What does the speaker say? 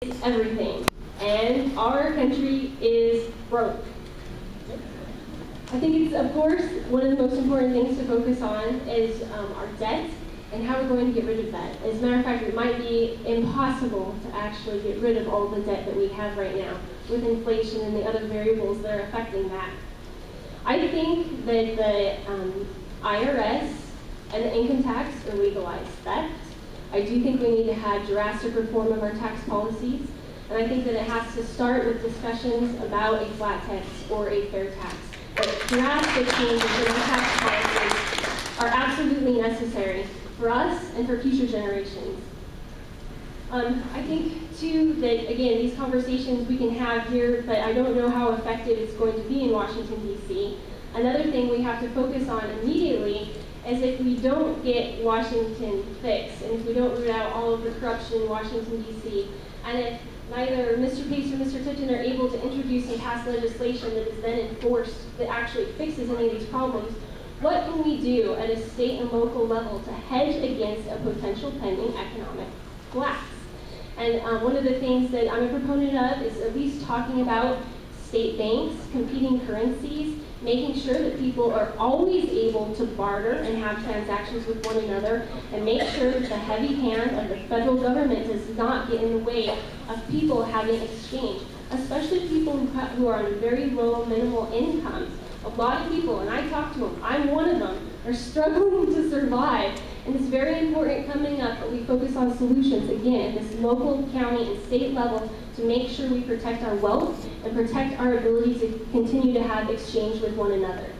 everything, and our country is broke. I think it's, of course, one of the most important things to focus on is our debt and how we're going to get rid of that. As a matter of fact, it might be impossible to actually get rid of all the debt that we have right now with inflation and the other variables that are affecting that. I think that the IRS and the income tax are legalized theft. I do think we need to have drastic reform of our tax policies, and I think that it has to start with discussions about a flat tax or a fair tax. But drastic changes in our tax policies are absolutely necessary for us and for future generations. I think, too, that, again, these conversations we can have here, but I don't know how effective it's going to be in Washington, D.C. Another thing we have to focus on immediately is if we don't get Washington fixed, and if we don't root out all of the corruption in Washington, D.C., and if neither Mr. Pace or Mr. Tipton are able to introduce and pass legislation that is then enforced that actually fixes any of these problems, what can we do at a state and local level to hedge against a potential pending economic collapse? And one of the things that I'm a proponent of is at least talking about state banks, competing currencies, making sure that people are always able to barter and have transactions with one another, and make sure that the heavy hand of the federal government does not get in the way of people having exchange, especially people who are on very low, minimal incomes. A lot of people, and I talk to them, I'm one of them, are struggling to survive. And it's very important coming up that we focus on solutions, again, at this local, county, and state level to make sure we protect our wealth and protect our ability to continue to have exchange with one another.